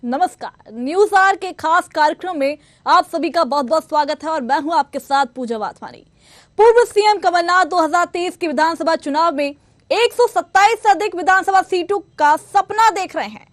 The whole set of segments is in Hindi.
नमस्कार, न्यूज आर के खास कार्यक्रम में आप सभी का बहुत बहुत स्वागत है और मैं हूं आपके साथ पूजा वाधवानी। पूर्व सीएम कमलनाथ 2023 के विधानसभा चुनाव में 127 से अधिक विधानसभा सीटों का सपना देख रहे हैं।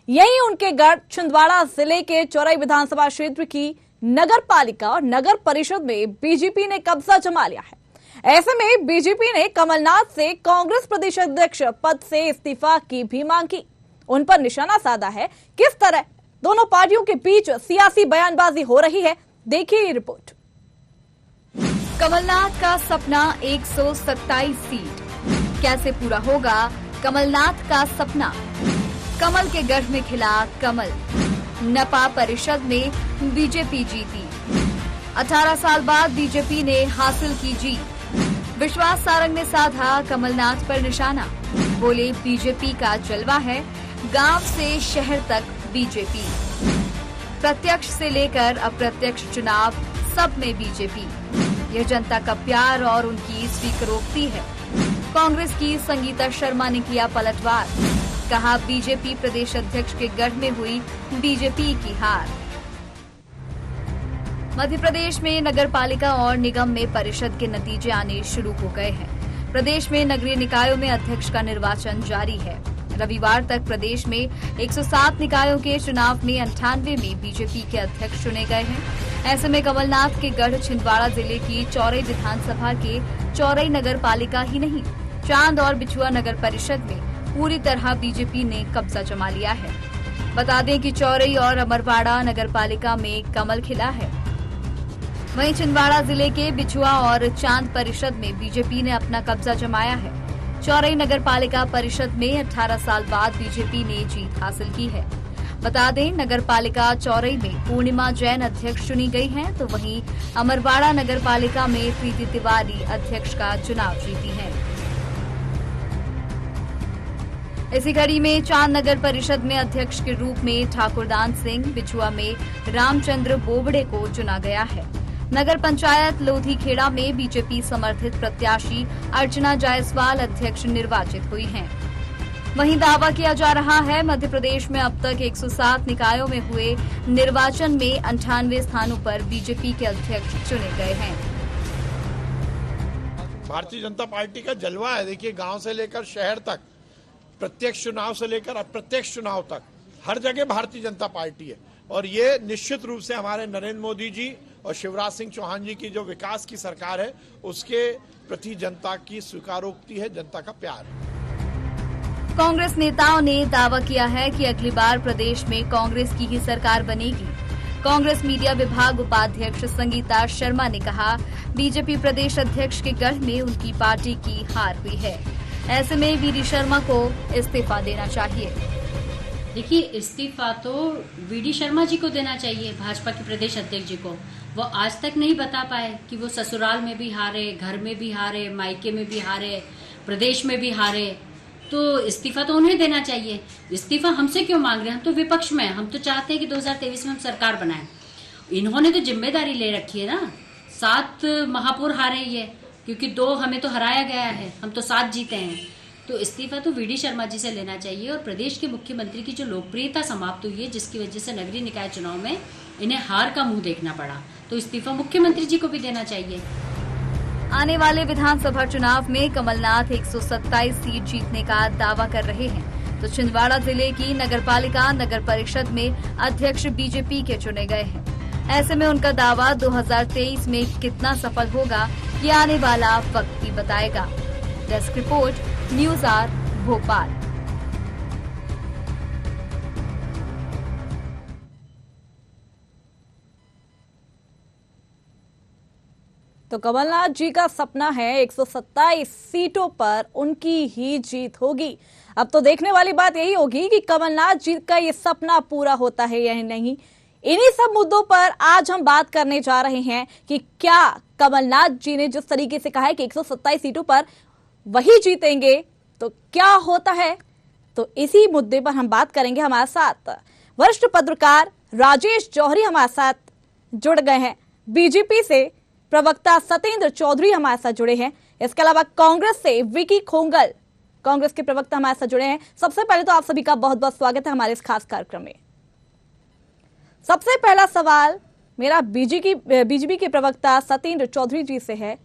यही उनके गढ़ छिंदवाड़ा जिले के चौरई विधानसभा क्षेत्र की नगर पालिका और नगर परिषद में बीजेपी ने कब्जा जमा लिया है। ऐसे में बीजेपी ने कमलनाथ से कांग्रेस प्रदेश अध्यक्ष पद से इस्तीफा की भी मांग की। उन पर निशाना साधा है। किस तरह दोनों पार्टियों के बीच सियासी बयानबाजी हो रही है, देखिए ये रिपोर्ट। कमलनाथ का सपना 127 सीट, कैसे पूरा होगा कमलनाथ का सपना? कमल के गढ़ में खिला कमल, नपा परिषद में बीजेपी जीती। 18 साल बाद बीजेपी ने हासिल की जीत। विश्वास सारंग ने साधा कमलनाथ पर निशाना, बोले बीजेपी का जलवा है, गांव से शहर तक बीजेपी। प्रत्यक्ष से लेकर अप्रत्यक्ष चुनाव सब में बीजेपी, यह जनता का प्यार और उनकी स्वीकारोक्ति है। कांग्रेस की संगीता शर्मा ने किया पलटवार, कहा बीजेपी प्रदेश अध्यक्ष के गढ़ में हुई बीजेपी की हार। मध्य प्रदेश में नगर पालिका और निगम में परिषद के नतीजे आने शुरू हो गए हैं। प्रदेश में नगरीय निकायों में अध्यक्ष का निर्वाचन जारी है। रविवार तक प्रदेश में 107 निकायों के चुनाव में 98 में बीजेपी के अध्यक्ष चुने गए हैं। ऐसे में कमलनाथ के गढ़ छिंदवाड़ा जिले की चौरई विधानसभा के चौरई नगर पालिका ही नहीं, चांद और बिछुआ नगर परिषद में पूरी तरह बीजेपी ने कब्जा जमा लिया है। बता दें कि चौरई और अमरवाड़ा नगर पालिका में कमल खिला है। वहीं छिंदवाड़ा जिले के बिछुआ और चांद परिषद में बीजेपी ने अपना कब्जा जमाया है। चौरई नगर पालिका परिषद में 18 साल बाद बीजेपी ने जीत हासिल की है। बता दें नगर पालिका चौरई में पूर्णिमा जैन अध्यक्ष चुनी गई हैं, तो वहीं अमरवाड़ा नगर पालिका में प्रीति तिवारी अध्यक्ष का चुनाव जीती हैं। इसी कड़ी में चांद नगर परिषद में अध्यक्ष के रूप में ठाकुरदान सिंह, बिछुआ में रामचंद्र बोबड़े को चुना गया है। नगर पंचायत लोधीखेड़ा में बीजेपी समर्थित प्रत्याशी अर्चना जायसवाल अध्यक्ष निर्वाचित हुई हैं। वहीं दावा किया जा रहा है मध्य प्रदेश में अब तक 107 निकायों में हुए निर्वाचन में 98 स्थानों पर बीजेपी के अध्यक्ष चुने गए हैं। भारतीय जनता पार्टी का जलवा है। देखिए, गांव से लेकर शहर तक, प्रत्यक्ष चुनाव से लेकर अप्रत्यक्ष चुनाव तक हर जगह भारतीय जनता पार्टी है। और ये निश्चित रूप से हमारे नरेंद्र मोदी जी और शिवराज सिंह चौहान जी की जो विकास की सरकार है, उसके प्रति जनता की स्वीकारोक्ति है, जनता का प्यार है। कांग्रेस नेताओं ने दावा किया है कि अगली बार प्रदेश में कांग्रेस की ही सरकार बनेगी। कांग्रेस मीडिया विभाग उपाध्यक्ष संगीता शर्मा ने कहा, बीजेपी प्रदेश अध्यक्ष के गढ़ में उनकी पार्टी की हार हुई है। ऐसे में वीडी शर्मा को इस्तीफा देना चाहिए। देखिए, इस्तीफा तो वीडी शर्मा जी को देना चाहिए, भाजपा के प्रदेश अध्यक्ष जी को। वो आज तक नहीं बता पाए कि वो ससुराल में भी हारे, घर में भी हारे, मायके में भी हारे, प्रदेश में भी हारे, तो इस्तीफा तो उन्हें देना चाहिए। इस्तीफा हमसे क्यों मांग रहे हैं? हम तो विपक्ष में हैं। हम तो चाहते हैं कि 2023 में हम सरकार बनाएं। इन्होंने तो जिम्मेदारी ले रखी है ना। 7 महापौर हारे ये, क्योंकि 2 हमें तो हराया गया है, हम तो 7 जीते हैं। तो इस्तीफा तो वीडी शर्मा जी से लेना चाहिए। और प्रदेश के मुख्यमंत्री की जो लोकप्रियता समाप्त हुई है, जिसकी वजह से नगरीय निकाय चुनाव में इन्हें हार का मुंह देखना पड़ा, तो इस्तीफा मुख्यमंत्री जी को भी देना चाहिए। आने वाले विधानसभा चुनाव में कमलनाथ 127 सीट जीतने का दावा कर रहे हैं, तो छिंदवाड़ा जिले की नगरपालिका नगर परिषद में अध्यक्ष बीजेपी के चुने गए हैं। ऐसे में उनका दावा 2023 में कितना सफल होगा, ये आने वाला वक्त ही बताएगा। Desk report, news R, Bhopal. तो कमलनाथ जी का सपना है 127 सीटों पर उनकी ही जीत होगी। अब तो देखने वाली बात यही होगी कि कमलनाथ जी का ये सपना पूरा होता है या नहीं। इन्हीं सब मुद्दों पर आज हम बात करने जा रहे हैं कि क्या कमलनाथ जी ने जिस तरीके से कहा है कि 127 सीटों पर वही जीतेंगे, तो क्या होता है, तो इसी मुद्दे पर हम बात करेंगे। हमारे साथ वरिष्ठ पत्रकार राजेश जौहरी हमारे साथ जुड़ गए हैं। बीजेपी से प्रवक्ता सत्येंद्र चौधरी हमारे साथ जुड़े हैं। इसके अलावा कांग्रेस से विकी खोंगल, कांग्रेस के प्रवक्ता हमारे साथ जुड़े हैं। सबसे पहले तो आप सभी का बहुत बहुत स्वागत है हमारे इस खास कार्यक्रम में। सबसे पहला सवाल मेरा बीजेपी के प्रवक्ता सत्येंद्र चौधरी जी से है।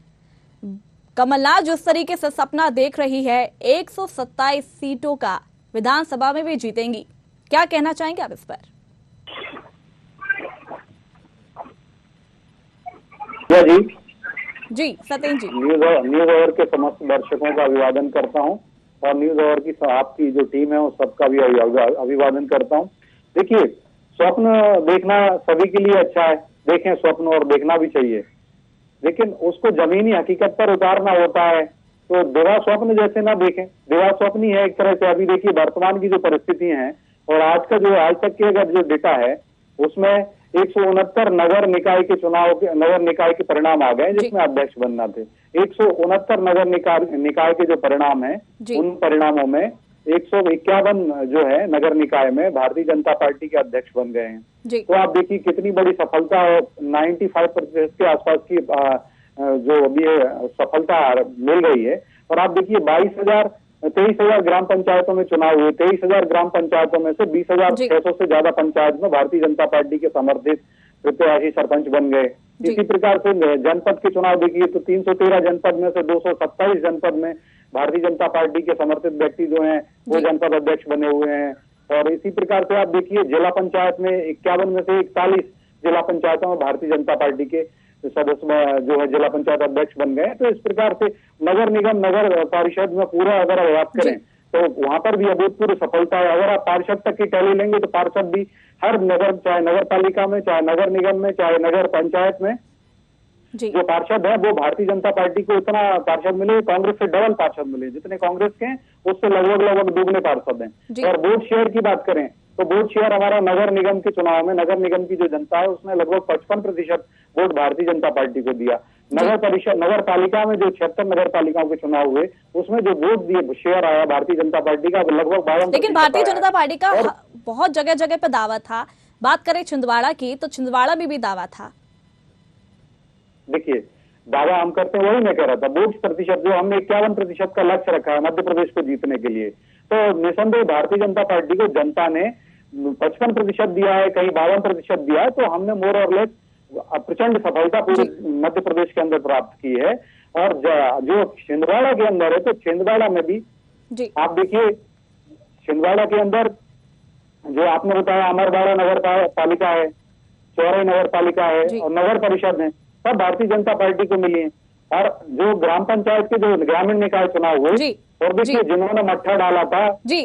कमलनाथ जिस तरीके से सपना देख रही है 127 सीटों का विधानसभा में भी जीतेंगी, क्या कहना चाहेंगे आप इस पर? जी सत्येंद्र जी। न्यूज आवर के समस्त दर्शकों का अभिवादन करता हूं और न्यूज आवर की आपकी जो टीम है उस सबका भी अभिवादन करता हूं। देखिए, स्वप्न देखना सभी के लिए अच्छा है, देखें स्वप्न और देखना भी चाहिए, लेकिन उसको जमीनी हकीकत पर उतारना होता है। तो दिवा स्वप्न जैसे ना देखें, दिवा स्वप्न ही है एक तरह से। अभी देखिए वर्तमान की जो परिस्थितियां हैं और आज का जो आज तक के अगर जो डेटा है उसमें 169 नगर निकाय के परिणाम आ गए जिसमें अध्यक्ष बनना थे। 169 नगर निकाय के जो परिणाम है उन परिणामों में 151 जो है नगर निकाय में भारतीय जनता पार्टी के अध्यक्ष बन गए हैं। तो आप देखिए कितनी बड़ी सफलता है, 95% के आसपास की जो अभी सफलता मिल गई है। और आप देखिए 23,000 ग्राम पंचायतों में चुनाव हुए, 23,000 ग्राम पंचायतों में से 20,600 से ज्यादा पंचायत में भारतीय जनता पार्टी के समर्थित प्रत्याशी सरपंच बन गए। इसी प्रकार से जनपद के चुनाव देखिए तो 313 जनपद में से 227 जनपद में भारतीय जनता पार्टी के समर्थित व्यक्ति जो हैं वो जनपद अध्यक्ष बने हुए हैं। और इसी प्रकार से आप देखिए जिला पंचायत में 51 में से 41 जिला पंचायतों में भारतीय जनता पार्टी के सदस्य जो है जिला पंचायत अध्यक्ष बन गए। तो इस प्रकार से नगर निगम नगर पारिषद में पूरा अगर बात करें तो वहां पर भी अभूतपूर्व सफलता है। अगर आप पार्षद तक की टैली लेंगे तो पार्षद भी हर नगर, चाहे नगर पालिका में, चाहे नगर निगम में, चाहे नगर पंचायत में जो पार्षद है वो भारतीय जनता पार्टी को इतना पार्षद मिले, कांग्रेस से डबल पार्षद मिले। जितने कांग्रेस के हैं उससे लगभग दुगने पार्षद हैं। और वोट शेयर की बात करें तो वोट शेयर हमारा नगर निगम के चुनाव में नगर निगम की जो जनता है उसने लगभग 55% वोट भारतीय जनता पार्टी को दिया। नगर पालिका में जो 76 नगर पालिकाओं के चुनाव हुए उसमें जो वोट दिए शेयर आया भारतीय जनता पार्टी का लगभग 52%। लेकिन भारतीय जनता पार्टी का बहुत जगह जगह पे दावा था। बात करें छिंदवाड़ा की तो छिंदवाड़ा में भी दावा था। देखिए दावा हम करते हैं, वही मैं कह रहा था, वोट प्रतिशत जो हमने 51% का लक्ष्य रखा है मध्य प्रदेश को जीतने के लिए, तो निसंदेह भारतीय जनता पार्टी को जनता ने 55% दिया है, कहीं 52% दिया है। तो हमने मोर और लेस प्रचंड सफलता पूरे मध्य प्रदेश के अंदर प्राप्त की है। और जो छिंदवाड़ा के अंदर है तो छिंदवाड़ा में भी आप देखिए छिंदवाड़ा के अंदर जो आपने बताया अमरवाड़ा नगर पालिका है, चौराई नगर पालिका है और नगर परिषद है, सब भारतीय जनता पार्टी को मिली है। और जो ग्राम पंचायत के जो ग्रामीण निकाय चुनाव हुए और देखिए जिन्होंने मट्ठा डाला था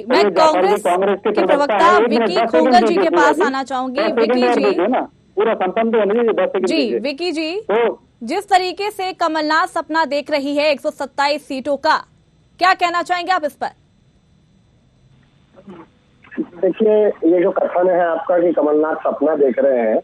मैं कांग्रेस के प्रवक्ता विकी खोंगल जी के पास आना चाहूंगी। विकी जी ना पूरा संपन्न होने दीजिए 10 सेकंड जी। विकी जी, तो जिस तरीके से कमलनाथ सपना देख रही है 127 सीटों का, क्या कहना चाहेंगे आप इस पर? देखिए ये जो कथन है आपका कि कमलनाथ सपना देख रहे हैं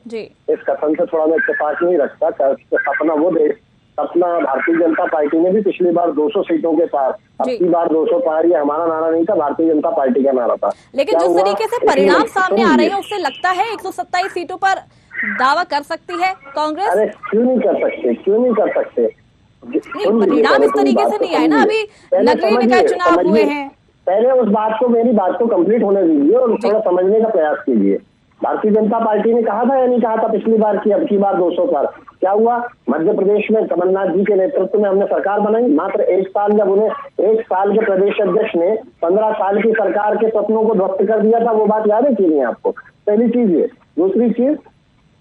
इस कथन से थोड़ा मैं इत्तेफाक नहीं रखता। सपना वो देख सपना भारतीय जनता पार्टी ने भी पिछली बार 200 सीटों के पार, अब बार 200 पार, ये हमारा नारा नहीं था, भारतीय जनता पार्टी का नारा था। लेकिन जिस तरीके से परिणाम सामने आ रहे हैं उससे लगता है 127 सीटों पर दावा कर सकती है कांग्रेस। अरे क्यों नहीं कर सकते? परिणाम इस तरीके से नहीं आए ना, अभी नगरीय निकाय चुनाव हुए हैं। पहले उस मेरी बात को कंप्लीट होने दीजिए और थोड़ा समझने का प्रयास कीजिए। भारतीय जनता पार्टी ने कहा था या नहीं कहा था पिछली बार की अब की बार 200 पर? क्या हुआ? मध्य प्रदेश में कमलनाथ जी के नेतृत्व में हमने सरकार बनाई। मात्र 1 साल जब उन्हें 1 साल के प्रदेश अध्यक्ष ने 15 साल की सरकार के सपनों को ध्वस्त कर दिया था, वो बात याद है कि नहीं आपको? पहली चीज ये। दूसरी चीज,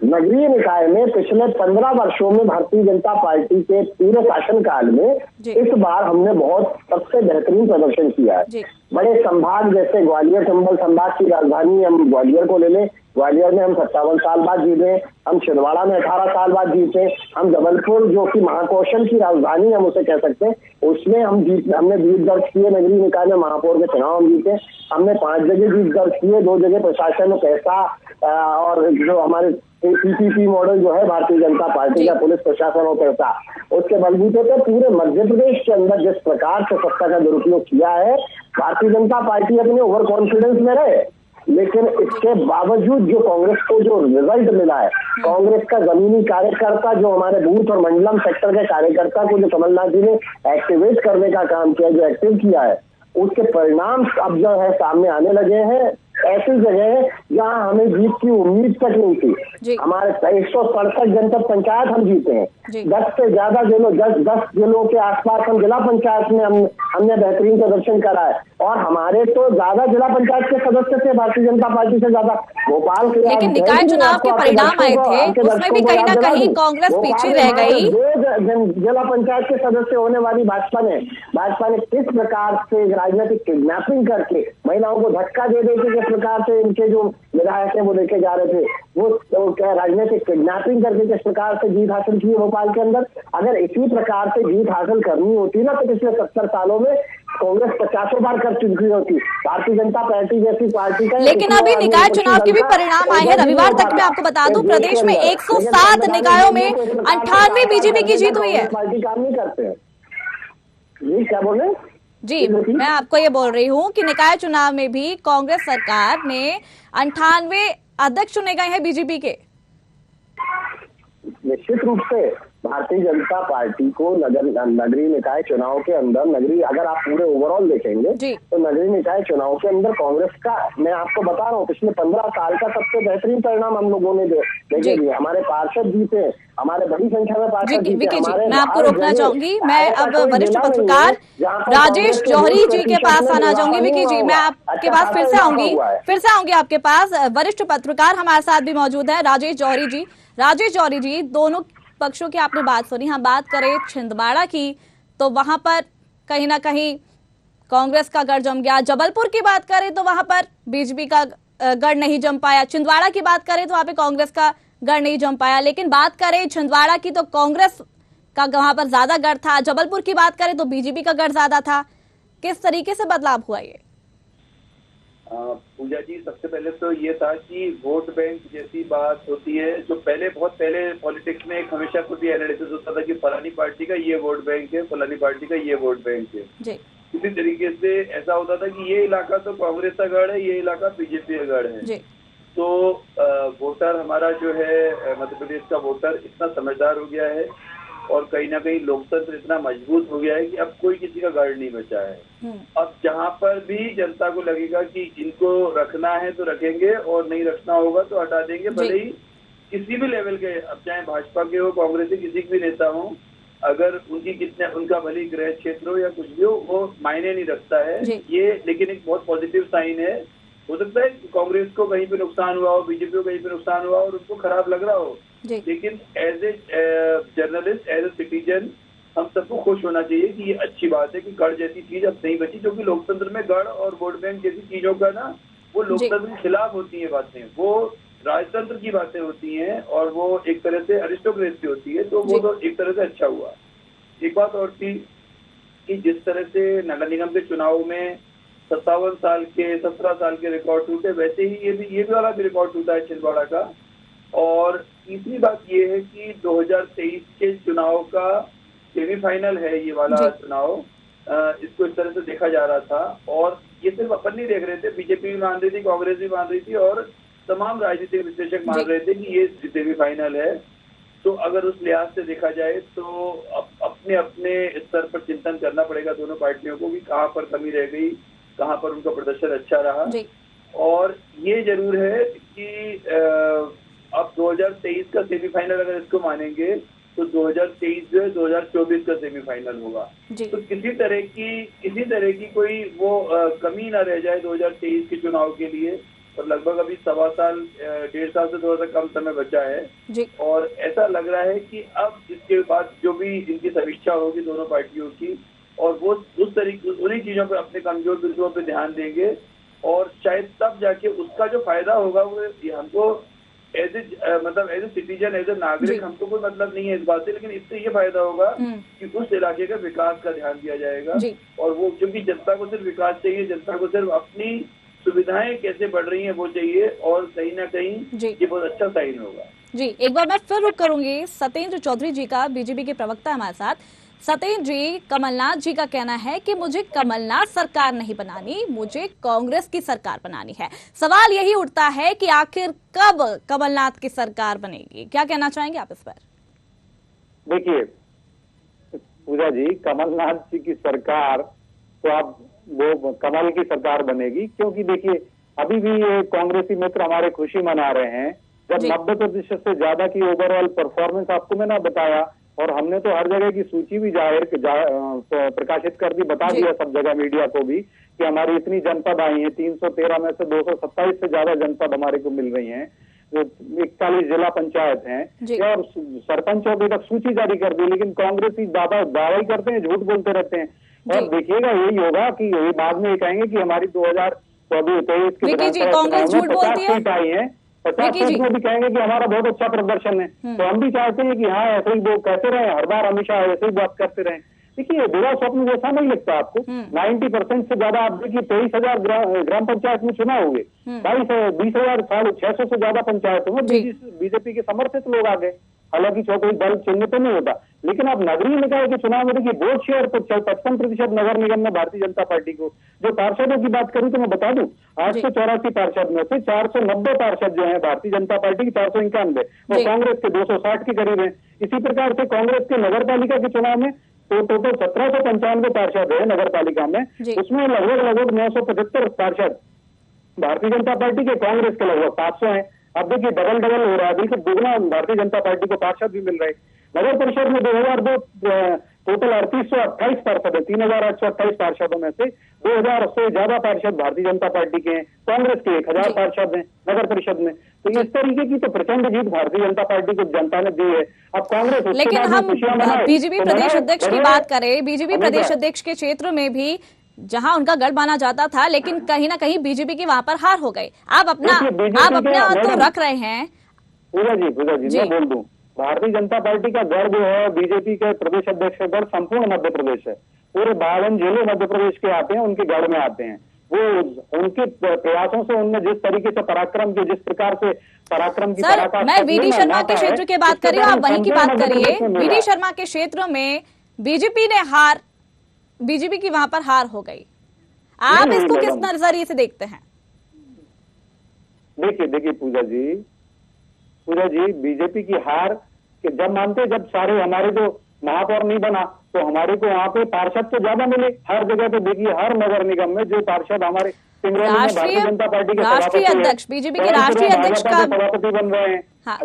नगरीय निकाय में पिछले 15 वर्षों में भारतीय जनता पार्टी के पूरे शासनकाल में इस बार हमने बहुत सबसे बेहतरीन प्रदर्शन किया है। बड़े संभाग जैसे ग्वालियर चंबल संभाग की राजधानी हम ग्वालियर को ले लें, ग्वालियर में हम 57 साल बाद जीते, हम छिंदवाड़ा में 18 साल बाद जीते, हम जबलपुर जो कि महाकौशल की राजधानी हम उसे कह सकते हैं उसमें हमने जीत दर्ज किए। नगरीय निकाय में महापौर के चुनाव हम जीते, हमने 5 जगह जीत दर्ज किए, 2 जगह प्रशासन में पैसा और जो हमारे पीपीपी मॉडल जो है भारतीय जनता पार्टी का पुलिस प्रशासन और पैसा, उसके बलबूते पर पूरे मध्य प्रदेश के अंदर जिस प्रकार से सत्ता का दुरुपयोग किया है, भारतीय जनता पार्टी अपने ओवर कॉन्फिडेंस में रहे। लेकिन इसके बावजूद जो कांग्रेस को जो रिजल्ट मिला है, कांग्रेस का जमीनी कार्यकर्ता जो हमारे बूथ और मंडलम सेक्टर के कार्यकर्ता को जो कमलनाथ जी ने एक्टिवेट करने का काम किया, जो एक्टिव किया है, उसके परिणाम अब जो है सामने आने लगे हैं। ऐसी जगह है जहाँ हमें जीत की उम्मीद तक नहीं जी। थी। हमारे 167 जनपद पंचायत हम जीते जी। हैं। 10 से ज्यादा जिलों 10 जिलों के आसपास हम जिला पंचायत में हमने बेहतरीन प्रदर्शन करा है। और हमारे तो ज्यादा जिला पंचायत के सदस्य थे भारतीय जनता पार्टी से ज्यादा। भोपाल के लेकिन निकाय चुनाव के परिणाम आए थे, उसमें भी कहीं ना कहीं कांग्रेस पीछे रह गई। 2 जिला पंचायत के सदस्य होने वाली भाजपा ने किस प्रकार से राजनीतिक किडनैपिंग करके महिलाओं को धक्का दे के किस प्रकार से इनके जो विधायक है वो लेके जा रहे थे, वो क्या राजनीतिक किडनैपिंग करके किस प्रकार से जीत हासिल की है भोपाल के अंदर। अगर इसी प्रकार से जीत हासिल करनी होती ना तो पिछले 70 सालों में कांग्रेस 50 बार कर चुकी होती। भारतीय जनता पार्टी जैसी पार्टी का लेकिन अभी निकाय चुनाव के भी परिणाम आए हैं। रविवार तक मैं आपको बता दूं, प्रदेश में 107 निकायों में 98 बीजेपी की जीत हुई है। पार्टी काम नहीं करते हैं। जी क्या बोले? जी, मैं आपको ये बोल रही हूँ कि निकाय चुनाव में भी कांग्रेस सरकार ने 98 अध्यक्ष चुने गए हैं बीजेपी के। निश्चित रूप से भारतीय जनता पार्टी को नगरीय निकाय चुनाव के अंदर अगर आप पूरे ओवरऑल देखेंगे तो नगरीय निकाय चुनाव के अंदर कांग्रेस का, मैं आपको बता रहा हूँ, पिछले 15 साल का सबसे बेहतरीन परिणाम हम लोगों ने देखे दिए। हमारे पार्षद जीते, हमारे बड़ी संख्या में पार्षद जीते। मैं आपको रोकना चाहूंगी। मैं अब वरिष्ठ पत्रकार राजेश जौहरी जी के पास आना चाहूंगी। विकी जी, मैं आपके पास फिर से आऊंगी आपके पास। वरिष्ठ पत्रकार हमारे साथ भी मौजूद है, राजेश जौहरी जी। दोनों पक्षों की आपने बात सुनी। हम बात करें छिंदवाड़ा की तो वहां पर कहीं ना कहीं कांग्रेस का गढ़ जम गया। जबलपुर की बात करें तो वहां पर बीजेपी का गढ़ नहीं जम पाया। छिंदवाड़ा की बात करें तो वहां पे कांग्रेस का गढ़ नहीं जम पाया। लेकिन बात करें छिंदवाड़ा की तो कांग्रेस का वहां पर ज्यादा गढ़ था। जबलपुर की बात करें तो बीजेपी का गढ़ ज्यादा था। किस तरीके से बदलाव हुआ ये? पूजा जी, सबसे पहले तो ये था कि वोट बैंक जैसी बात होती है जो बहुत पहले पॉलिटिक्स में एक हमेशा खुद ही एनालिसिस होता था कि फलानी पार्टी का ये वोट बैंक है, फलानी पार्टी का ये वोट बैंक है। इसी तरीके से ऐसा होता था कि ये इलाका तो कांग्रेस का गढ़ है, ये इलाका बीजेपी का गढ़ है। तो वोटर हमारा जो है मध्य प्रदेश का वोटर इतना समझदार हो गया है और कहीं ना कहीं लोकतंत्र इतना मजबूत हो गया है कि अब कोई किसी का गढ़ नहीं बचा है। अब जहां पर भी जनता को लगेगा कि इनको रखना है तो रखेंगे और नहीं रखना होगा तो हटा देंगे, भले ही किसी भी लेवल के, अब चाहे भाजपा के हो, कांग्रेस के किसी भी नेता हो, अगर उनका भले गृह क्षेत्र हो या कुछ भी हो, वो मायने नहीं रखता है ये। लेकिन एक बहुत पॉजिटिव साइन है। हो सकता है कांग्रेस को कहीं पे नुकसान हुआ हो, बीजेपी को कहीं पे नुकसान हुआ और उनको खराब लग रहा हो, लेकिन as a journalist, as a citizen, हम सबको खुश होना चाहिए कि ये अच्छी बात है कि गढ़ जैसी चीज अब नहीं बची। क्योंकि लोकतंत्र में गढ़ और वोट बैंक जैसी चीजों का ना, वो लोकतंत्र के खिलाफ होती है बातें, वो राजतंत्र की बातें होती हैं और वो एक तरह से अरिस्टोक्रेसी होती है। तो वो तो एक तरह से अच्छा हुआ। एक बात और थी कि जिस तरह से नगर निगम के चुनाव में 57 साल के 17 साल के रिकॉर्ड टूटे, वैसे ही ये भी वाला भी रिकॉर्ड टूटा है छिंदवाड़ा का। और तीसरी बात ये है कि 2023 के चुनाव का सेमीफाइनल है ये वाला चुनाव। इसको इस तरह से देखा जा रहा था और ये सिर्फ अपन नहीं देख रहे थे, बीजेपी भी मान रही थी, कांग्रेस भी मान रही थी और तमाम राजनीतिक विश्लेषक मान रहे थे कि ये सेमीफाइनल है। तो अगर उस लिहाज से देखा जाए तो अपने अपने स्तर पर चिंतन करना पड़ेगा दोनों पार्टियों को कि कहाँ पर कमी रह गई, कहाँ पर उनका प्रदर्शन अच्छा रहा। और ये जरूर है कि अब 2023 का सेमीफाइनल अगर इसको मानेंगे तो 2023 जो है 2024 का सेमीफाइनल होगा। तो किसी तरह की कोई वो कमी ना रह जाए 2023 के चुनाव के लिए। और लगभग अभी 1.5 साल से थोड़ा सा कम समय बचा है और ऐसा लग रहा है कि अब इसके बाद जो भी इनकी समीक्षा होगी दोनों पार्टियों की, और वो उस तरीके उन्हीं चीजों पर अपने कमजोर बिंदुओं पर ध्यान देंगे और शायद तब जाके उसका जो फायदा होगा वो हमको as a citizen, as a नागरिक, हमको कोई मतलब नहीं है इस बात से, लेकिन इससे ये फायदा होगा कि उस इलाके का विकास का ध्यान दिया जाएगा। और वो क्योंकि जनता को सिर्फ विकास चाहिए, जनता को सिर्फ अपनी सुविधाएं कैसे बढ़ रही हैं वो चाहिए, और कहीं ना कहीं ये बहुत अच्छा साइन होगा। जी, एक बार मैं फिर रुक करूंगी सत्येंद्र चौधरी जी का, बीजेपी के प्रवक्ता हमारे साथ। सत्येंद्र जी, कमलनाथ जी का कहना है कि मुझे कमलनाथ सरकार नहीं बनानी, मुझे कांग्रेस की सरकार बनानी है। सवाल यही उठता है कि आखिर कब कमलनाथ की सरकार बनेगी? क्या कहना चाहेंगे आप इस पर? देखिए पूजा जी, कमलनाथ जी की सरकार तो अब वो कमल की सरकार बनेगी, क्योंकि देखिए अभी भी ये कांग्रेसी मित्र हमारे खुशी मना रहे हैं जब 90% से ज्यादा की ओवरऑल परफॉर्मेंस आपको मैंने बताया, और हमने तो हर जगह की सूची भी प्रकाशित कर दी, बता दिया सब जगह मीडिया को भी कि हमारी इतनी जनपद आई है, 313 में से 227 से ज्यादा जनपद हमारे को मिल रही हैं, 41 जिला पंचायत हैं, और सरपंचों की तक सूची जारी कर दी। लेकिन कांग्रेसी दावा करते हैं, झूठ बोलते रहते हैं। और देखिएगा यही होगा कि यही बाद में ये कहेंगे कि हमारी 2023 की कांग्रेस झूठ बोलती है, 50 सीट में भी कहेंगे कि हमारा बहुत अच्छा प्रदर्शन है। तो हम भी चाहते हैं कि हाँ ऐसे ही वो कहते रहे, हर बार हमेशा ऐसे ही बात करते रहे। देखिए बुरा स्वप्न जैसा नहीं लगता आपको? 90% से ज्यादा आप देखिए 23,000 ग्राम पंचायत में चुनाव हुए, 20,600 से ज्यादा पंचायतों में बीजेपी के समर्थित लोग आ गए। हालांकि कोई दल चिन्ह तो नहीं होता, लेकिन आप नगरीय निकाय के चुनाव में देखिए वोट शेयर तो 55% नगर निगम में भारतीय जनता पार्टी को। जो पार्षदों की बात करूं तो मैं बता दूं, 884 पार्षद में से 490 पार्षद जो है भारतीय जनता पार्टी की, 491 वो कांग्रेस के 260 के करीब है। इसी प्रकार से कांग्रेस के नगर पालिका के चुनाव में तो टोटल 1795 पार्षद है नगर पालिका में, उसमें लगभग 975 पार्षद भारतीय जनता पार्टी के, कांग्रेस के लगभग 500 है। अब देखिए डबल हो रहा है, बिल्कुल दुगना भारतीय जनता पार्टी को पार्षद भी मिल रहे हैं। नगर परिषद में 2002 टोटल 3828 पार्षद है, 3828 पार्षदों में से 2000 से ज्यादा पार्षद भारतीय जनता पार्टी के हैं, कांग्रेस के 1000 पार्षद हैं नगर परिषद में। तो इस तरीके की तो प्रचंड जीत भारतीय जनता पार्टी को जनता ने दी है। अब कांग्रेस, लेकिन हम बीजेपी प्रदेश अध्यक्ष की बात करें, बीजेपी प्रदेश अध्यक्ष के क्षेत्र में भी जहां उनका गढ़ माना जाता था, लेकिन कहीं ना कहीं बीजेपी की वहां पर हार हो गई। आप अपना तो रख रहे हैं। पूजा जी मैं बोल दूं, भारतीय जनता पार्टी का गढ़ जो है बीजेपी के प्रदेश अध्यक्ष का गढ़ संपूर्ण मध्य प्रदेश है। पूरे 52 जिले मध्य प्रदेश के आते हैं, उनके गढ़ में आते हैं। वो उनके प्रयासों से उनने जिस तरीके से पराक्रम किए, जिस प्रकार से पराक्रम की पराकाष्ठा, मैं वीडी शर्मा के क्षेत्र की बात कर रही हूँ, आप वहीं की बात करिए। वीडी शर्मा के क्षेत्र में बीजेपी की वहां पर हार हो गई, आप इसको किस नजरिए से देखते हैं? देखिए पूजा जी बीजेपी की हार कि जब मानते, जब सारे हमारे जो महापौर नहीं बना तो हमारे को वहां पे पार्षद तो ज्यादा मिले। हर जगह पे देखिए, हर नगर निगम में जो पार्षद हमारे भारतीय जनता पार्टी के राष्ट्रीय अध्यक्ष, बीजेपी के राष्ट्रीय अध्यक्ष का सभापति बन रहे हैं।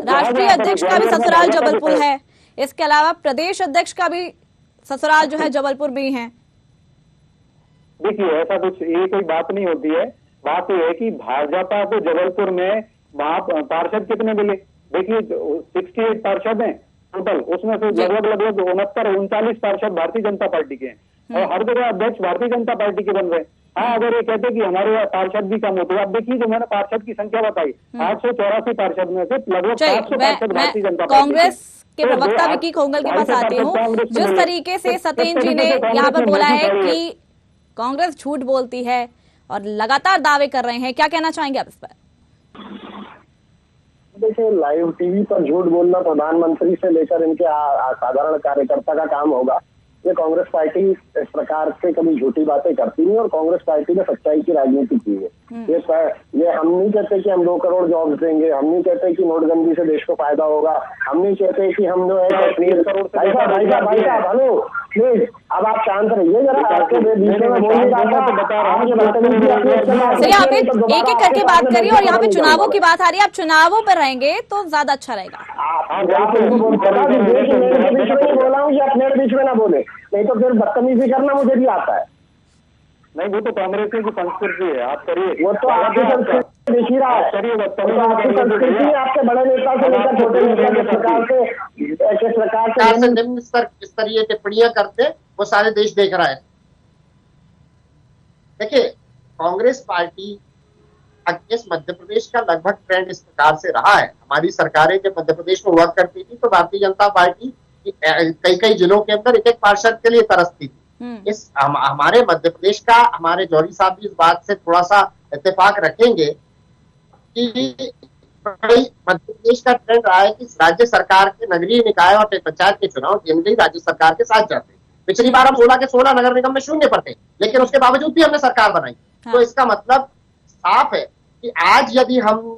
राष्ट्रीय अध्यक्ष का भी ससुराल जबलपुर है, इसके अलावा प्रदेश अध्यक्ष का भी ससुराल जो है जबलपुर भी है। देखिए ऐसा कुछ ये कोई बात नहीं होती है। बात यह है कि भाजपा को जबलपुर में वहां पार्षद कितने मिले? देखिए 68 पार्षद हैं टोटल, उसमें से लगभग 39 पार्षद भारतीय जनता पार्टी के हैं, और हर जगह अध्यक्ष भारतीय जनता पार्टी के बन रहे हैं। हाँ, अगर ये कहते कि हमारे पार्षद भी कम होते, आप देखिए जो मैंने पार्षद की संख्या बताई, 884 पार्षद में से लगभग 500 पार्षद भारतीय जनता पार्टी कांग्रेस के प्रवक्ता विकी खोंगल के पास आती हूँ। जिस तरीके से सतेन जी ने यहाँ पर बोला है कि कांग्रेस झूठ बोलती है और लगातार दावे कर रहे हैं, क्या कहना चाहेंगे आप इस पर? देखिए, लाइव टीवी पर झूठ बोलना प्रधानमंत्री से लेकर इनके साधारण कार्यकर्ता का काम होगा। ये कांग्रेस पार्टी इस प्रकार से कभी झूठी बातें करती नहीं, और कांग्रेस पार्टी ने सच्चाई की राजनीति की है। ये हम नहीं कहते कि हम 2 करोड़ जॉब्स देंगे, हम नहीं कहते कि नोटबंदी से देश को फायदा होगा, हम नहीं कहते कि हम जो है कश्मीर करोड़ भाई साहब हेलो प्लीज, अब आप शांत रहिए जरा, आपके बीच में बोलने का तो बता रहा हूँ। यहाँ पे एक एक करके बात करिए, और यहाँ पे चुनावों की बात आ रही है, आप चुनावों पर रहेंगे तो ज्यादा अच्छा रहेगा। बोला हूँ कि आप मेरे बीच में ना बोले, नहीं तो फिर बदतमीजी करना मुझे भी आता है। नहीं, वो तो कांग्रेस की संस्कृति है, आप करिए। वो तो आपकी संस्कृति दिख ही रहा है, आपकी संस्कृति आपके बड़े नेता से लेकर छोटे नेता के प्रकार से किस प्रकार से निम्न स्तरीय टिप्पणियां करते वो सारे देश देख रहा है। देखिए, कांग्रेस पार्टी इस मध्य प्रदेश का लगभग ट्रेंड इस प्रकार से रहा है। हमारी सरकारें जब मध्य प्रदेश में हुआ करती थी तो भारतीय जनता पार्टी कई जिलों के अंदर एक पार्षद के लिए तरसती थी। इस हमारे मध्य प्रदेश का, हमारे जौहरी साहब भी इस बात से थोड़ा सा इत्तेफाक रखेंगे कि मध्य प्रदेश का ट्रेंड रहा है कि राज्य सरकार के नगरीय निकाय और पंचायत के चुनाव जनरली राज्य सरकार के साथ जाते हैं। पिछली बार हम 16 के 16 नगर निगम में शून्य पर थे, लेकिन उसके बावजूद भी हमने सरकार बनाई। तो इसका मतलब साफ है कि आज यदि हम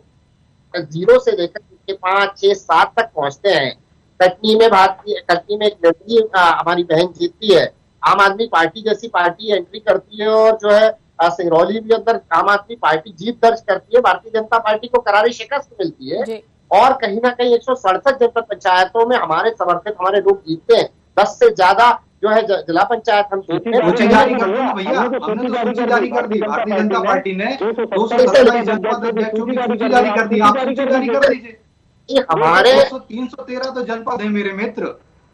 0 से लेकर 5, 6, 7 तक पहुंचते हैं, कटनी में एक लड़की हमारी बहन जीतती है, आम आदमी पार्टी जैसी पार्टी एंट्री करती है और जो है सिंगरौली भी अंदर आम आदमी पार्टी जीत दर्ज करती है, भारतीय जनता पार्टी को करारी शिकस्त मिलती है और कहीं ना कहीं 167 जनपद पंचायतों में हमारे समर्थित हमारे लोग जीतते हैं। 10 से ज्यादा जो है जिला पंचायत हम जीतते हैं। सूची जारी कर दी भैया, हमने तो सूची जारी कर दी, भारतीय जनता पार्टी ने 227 जनपद अध्यक्षों की सूची जारी कर दी, आप सूची जारी कर दीजिए। हमारे 313 तो जनपद है मेरे मित्र,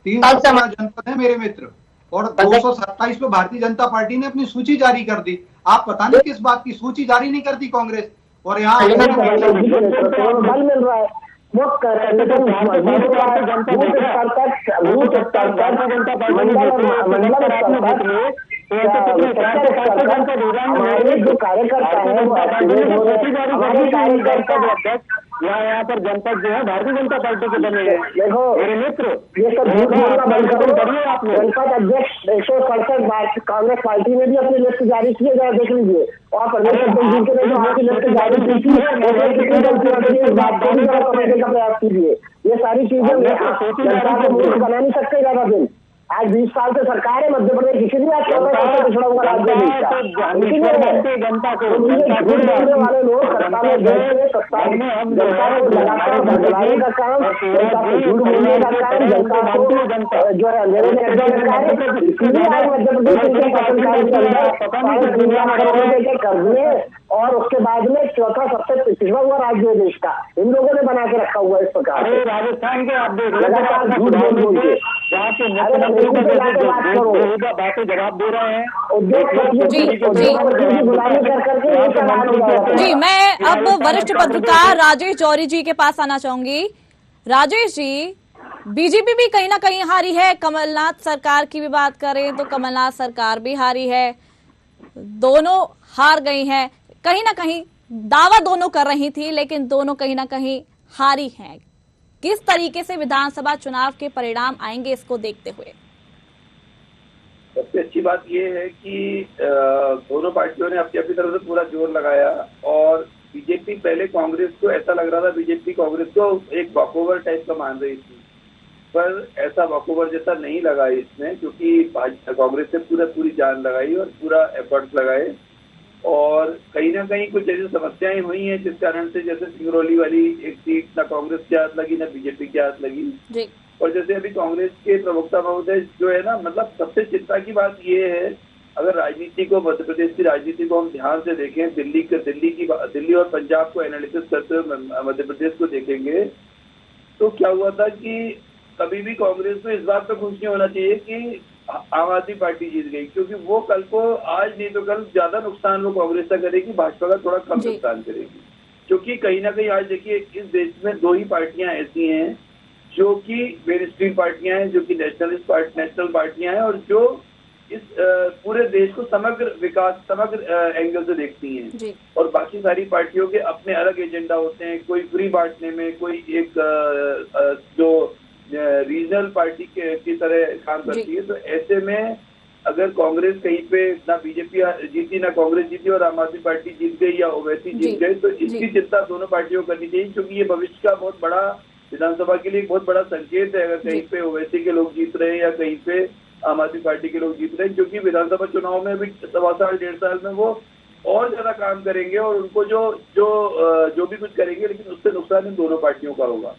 313 जनपद है मेरे मित्र, और 227 पे भारतीय जनता पार्टी ने अपनी सूची जारी कर दी। आप पता नहीं किस बात की सूची जारी नहीं करती कांग्रेस, और यहाँ बल मिल रहा है वो हमारे जो कार्यकर्ता है हमारे कार्यकर्ता यहाँ पर जनपद जो है भारतीय जनता पार्टी के बने हैं। देखो मेरे मित्र, ये सब झूठ बोलना बंद करिए आप। जनपद अध्यक्ष 167 कांग्रेस पार्टी ने भी अपनी लिस्ट जारी की है, देख लीजिए। और प्रदेश अध्यक्ष जी ने जो आपकी लिस्ट जारी की थी कितनी गलती इस बात को भी समझने का प्रयास कीजिए। ये सारी चीजें जनता को मूर्ख बना नहीं सकते ज्यादा दिन। आज 20 साल से सरकार है मध्य प्रदेश, इसीलिए आज पिछड़ा हुआ राज्य इसीलिए जनता को झूठ बोलने वाले लोग सत्ता में गए, सत्ता जनता को लगातार बदलाने का काम, जनता को झूठ बोलने का काम, जनता को जो है अंधेरे में रखने का कार्य, इसीलिए आज मध्य प्रदेश के कर्ज में और उसके बाद में चौथा सबसे पिछड़ा हुआ राज्य है देश का, इन लोगों ने बना के रखा हुआ इस प्रकार। राजस्थान के आप देख लगातार झूठ बोल के जहाँ पे बातें जवाब दे रहे हैं जी। मैं अब वरिष्ठ पत्रकार राजेश जौहरी जी के पास आना चाहूंगी। राजेश जी, बीजेपी भी कहीं ना कहीं हारी है, कमलनाथ सरकार की भी बात करें तो कमलनाथ सरकार भी हारी है, दोनों हार गई हैं। कहीं ना कहीं दावा दोनों कर रही थी, लेकिन दोनों कहीं ना कहीं हारी हैं। किस तरीके से विधानसभा चुनाव के परिणाम आएंगे इसको देखते हुए? सबसे अच्छी बात यह है कि दोनों पार्टियों ने अपनी अपनी तरफ से पूरा जोर लगाया और बीजेपी पहले कांग्रेस को ऐसा लग रहा था, बीजेपी कांग्रेस को एक वॉकओवर टाइप का मान रही थी, पर ऐसा वॉकओवर जैसा नहीं लगा इसमें, क्योंकि कांग्रेस ने पूरी जान लगाई और पूरा एफर्ट्स लगाए और कहीं ना कहीं कुछ ऐसी समस्याएं हुई हैं जिस कारण से, जैसे सिंगरौली वाली एक सीट ना कांग्रेस के हाथ लगी ना बीजेपी के हाथ लगी जी। और जैसे अभी कांग्रेस के प्रवक्ता महोदय जो है ना, मतलब सबसे चिंता की बात ये है, अगर राजनीति को, मध्य प्रदेश की राजनीति को हम ध्यान से देखें, दिल्ली और पंजाब को एनालिसिस करते हुए मध्य प्रदेश को देखेंगे तो क्या हुआ था कि कभी भी कांग्रेस को इस बात पर खुश नहीं होना चाहिए कि आम आदमी पार्टी जीत गई, क्योंकि वो कल को, आज नहीं तो कल ज्यादा नुकसान वो कांग्रेस का करेगी, भाजपा का थोड़ा कम नुकसान करेगी। क्योंकि कहीं ना कहीं आज देखिए इस देश में दो ही पार्टियां ऐसी हैं जो कि मेन स्ट्रीम पार्टियां हैं, जो कि नेशनल पार्टियां हैं और जो इस पूरे देश को समग्र विकास, समग्र एंगल से देखती हैं। और बाकी सारी पार्टियों के अपने अलग एजेंडा होते हैं, कोई फ्री बांटने में, कोई एक जो रीजनल पार्टी की तरह काम करती है। तो ऐसे में अगर कांग्रेस कहीं पे ना बीजेपी जीती ना कांग्रेस जीती और आम आदमी पार्टी जीत गई या ओवैसी जीत गई, तो इसकी चिंता दोनों पार्टियों को करनी चाहिए, क्योंकि ये भविष्य का बहुत बड़ा, विधानसभा के लिए एक बहुत बड़ा संकेत है अगर कहीं पे ओवैसी के लोग जीत रहे हैं या कहीं पे आम आदमी पार्टी के लोग जीत रहे हैं, क्योंकि विधानसभा चुनाव में भी 1.25 साल 1.5 साल में वो और ज्यादा काम करेंगे और उनको जो भी कुछ करेंगे, लेकिन उससे नुकसान इन दोनों पार्टियों का होगा।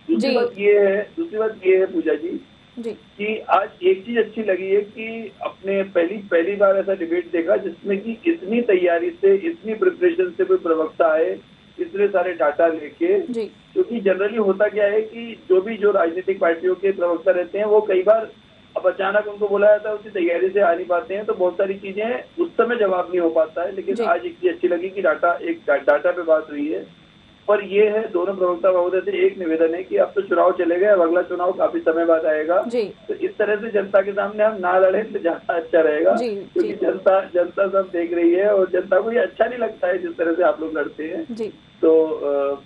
दूसरी बात ये है पूजा जी कि आज एक चीज अच्छी लगी है कि अपने पहली बार ऐसा डिबेट देखा जिसमें कि इतनी तैयारी से, इतनी प्रिपरेशन से कोई प्रवक्ता आए, इतने सारे डाटा लेके, क्योंकि जनरली होता क्या है कि जो राजनीतिक पार्टियों के प्रवक्ता रहते हैं वो कई बार अब अचानक उनको बुलाया जाता है, उसी तैयारी से आ नहीं पाते हैं, तो बहुत सारी चीजें उस समय जवाब नहीं हो पाता है। लेकिन आज एक चीज अच्छी लगी कि डाटा पे बात हुई है। पर ये है, दोनों प्रवक्ता महोदय से एक निवेदन है कि अब तो चुनाव चले गए, अब अगला चुनाव काफी समय बाद आएगा, तो इस तरह से जनता के सामने हम ना लड़े तो ज्यादा अच्छा रहेगा, क्योंकि जनता सब देख रही है और जनता को ये अच्छा नहीं लगता है जिस तरह से आप लोग लड़ते हैं। तो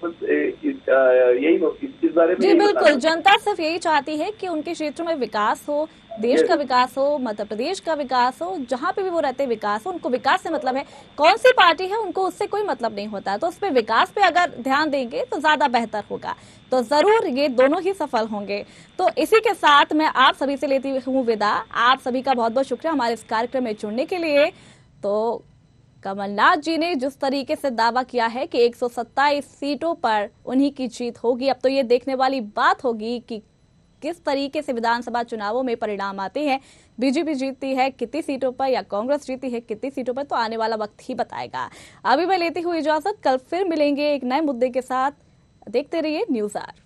बस यही इस बारे में। जी बिल्कुल, जनता सिर्फ यही चाहती है कि उनके क्षेत्र में विकास हो, देश का विकास हो, मध्य प्रदेश का विकास हो, जहाँ पे भी वो रहते हैं विकास हो। उनको विकास से मतलब है, कौन सी पार्टी है उनको उससे कोई मतलब नहीं होता। तो उस पर विकास पे अगर ध्यान देंगे तो ज्यादा बेहतर होगा, तो जरूर ये दोनों ही सफल होंगे। तो इसी के साथ मैं आप सभी से लेती हूँ विदा। आप सभी का बहुत बहुत शुक्रिया हमारे इस कार्यक्रम में जुड़ने के लिए। तो कमलनाथ जी ने जिस तरीके से दावा किया है कि 127 सीटों पर उन्हीं की जीत होगी, अब तो ये देखने वाली बात होगी कि किस तरीके से विधानसभा चुनावों में परिणाम आते हैं। बीजेपी जीतती है कितनी सीटों पर या कांग्रेस जीती है कितनी सीटों पर, तो आने वाला वक्त ही बताएगा। अभी मैं लेती हुई इजाजत, कल फिर मिलेंगे एक नए मुद्दे के साथ। देखते रहिए न्यूज़ आवर।